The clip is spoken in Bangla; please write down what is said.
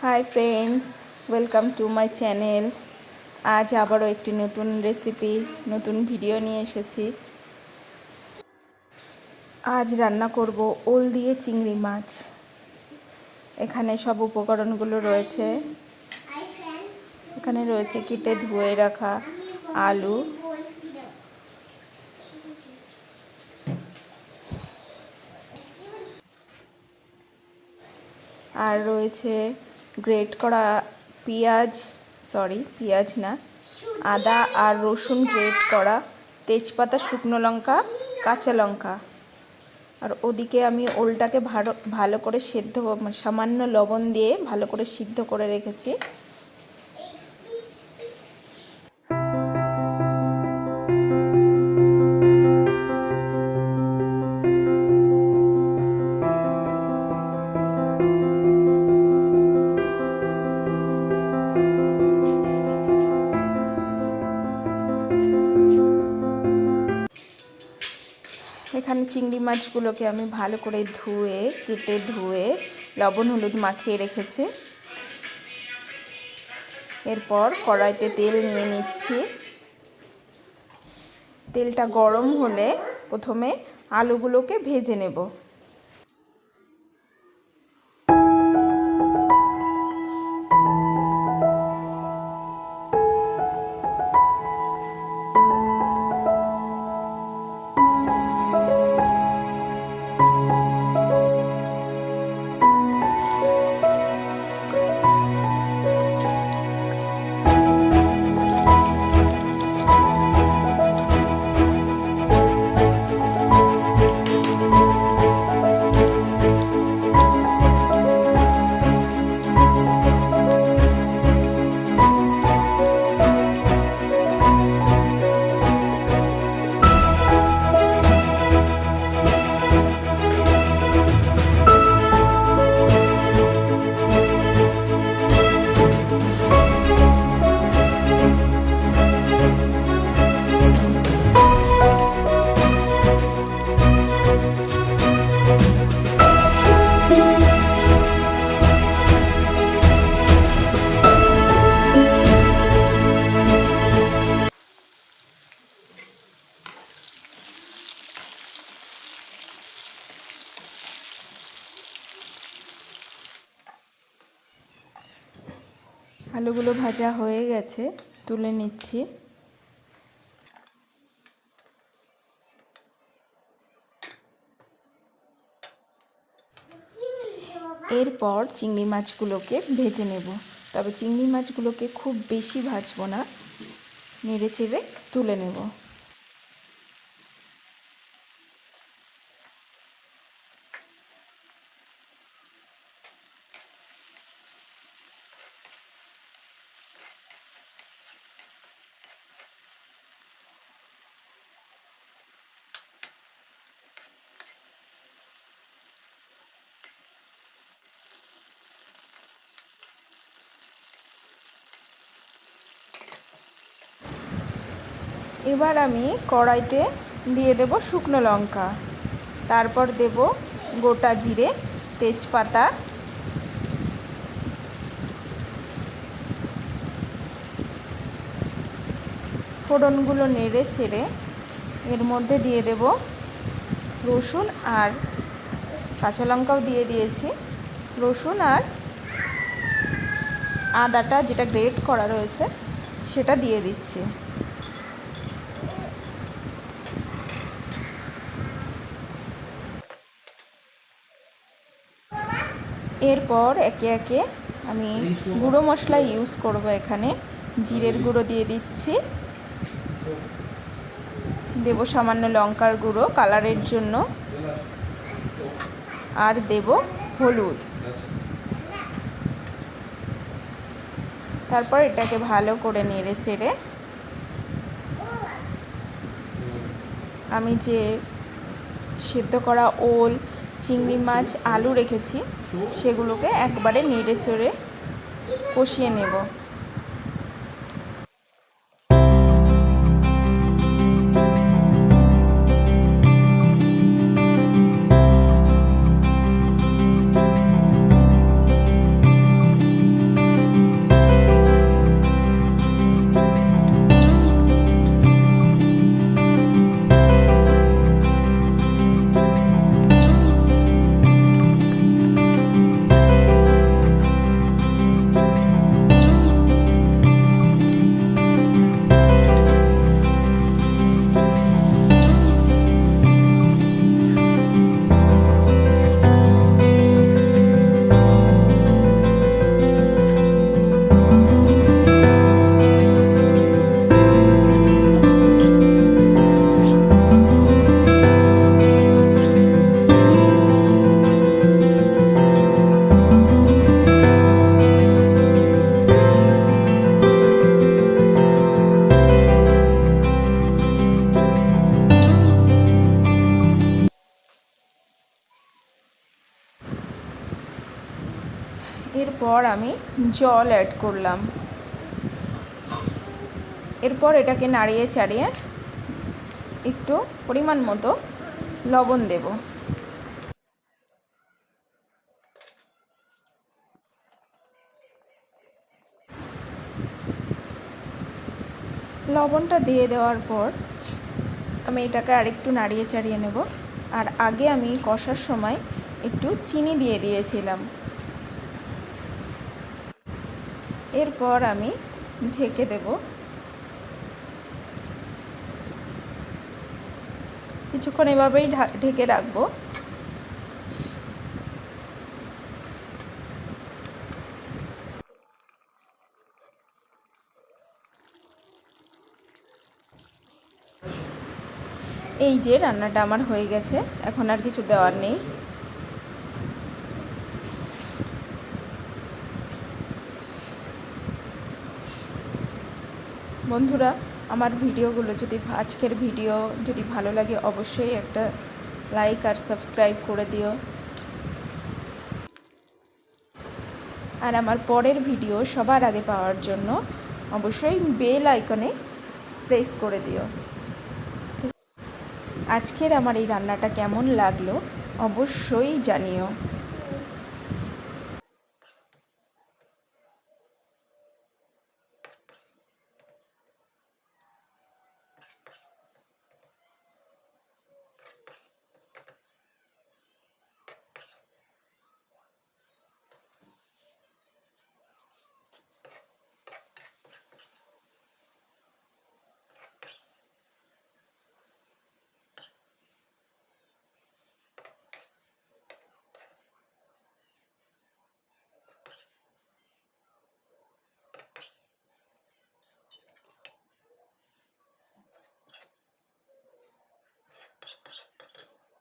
Hi friends, welcome to my channel. আজ আবারও একটি নতুন রেসিপি, নতুন ভিডিও নিয়ে এসেছি। আজ রান্না করব ওল দিয়ে চিংড়ি মাছ। এখানে সব উপকরণগুলো রয়েছে। এখানে রয়েছে কেটে ধুয়ে রাখা আলু, আর রয়েছে গ্রেট করা পেঁয়াজ না, আদা আর রসুন গ্রেট করা, তেজপাতা, শুকনো লঙ্কা, কাঁচা লঙ্কা। আর ওদিকে আমি ওলটাকে ভালো করে সামান্য লবণ দিয়ে ভালো করে সিদ্ধ করে রেখেছি। এখানে চিংড়ি মাছগুলোকে আমি ভালো করে কেটে ধুয়ে লবণ হলুদ মাখিয়ে রেখেছি। এরপর কড়াইতে তেল নিয়ে নিচ্ছি। তেলটা গরম হলে প্রথমে আলুগুলোকে ভেজে নেব। আলুগুলো ভাজা হয়ে গেছে, তুলে নিচ্ছি। এরপর চিংড়ি মাছগুলোকে ভেজে নেব। তবে চিংড়ি মাছগুলোকে খুব বেশি ভাজবো না, নেড়ে চেড়ে তুলে নেব। এবার আমি কড়াইতে দিয়ে দেব শুকনো লঙ্কা, তারপর দেব গোটা জিরে, তেজপাতা, ফোড়নগুলো নেড়ে চেড়ে এর মধ্যে দিয়ে দেব রসুন আর কাঁচা লঙ্কাও দিয়ে দিয়েছি। রসুন আর আদাটা যেটা গ্রেট করা রয়েছে সেটা দিয়ে দিচ্ছি। এরপর একে একে আমি গুঁড়ো মশলা ইউজ করব। এখানে জিরের গুঁড়ো দিয়ে দিচ্ছি, দেব সামান্য লঙ্কার গুঁড়ো কালারের জন্য, আর দেব হলুদ। তারপর এটাকে ভালো করে নেড়ে চেড়ে আমি যে সিদ্ধ করা ওল, চিংড়ি মাছ, আলু রেখেছি সেগুলোকে একবারে নেড়ে চেড়ে কষিয়ে নেব। এরপর আমি জল অ্যাড করলাম। এরপর এটাকে নাড়িয়ে চাড়িয়ে একটু পরিমাণ মতো লবণ দেব। লবণটা দিয়ে দেওয়ার পর আমি এটাকে আরেকটু নাড়িয়ে চাড়িয়ে নেব। আর আগে আমি কষার সময় একটু চিনি দিয়ে দিয়েছিলাম। এরপর আমি ঢেকে দেব। কিছুক্ষণ এভাবেই ঢেকে রাখবো। এই যে রান্নাটা আমার হয়ে গেছে, এখন আর কিছু দেওয়ার নেই। বন্ধুরা, আমার ভিডিওগুলো যদি আজকের ভিডিও যদি ভালো লাগে অবশ্যই একটা লাইক আর সাবস্ক্রাইব করে দিও। আর আমার পরের ভিডিও সবার আগে পাওয়ার জন্য অবশ্যই বেল আইকনে প্রেস করে দিও। আজকের আমার এই রান্নাটা কেমন লাগলো অবশ্যই জানিও।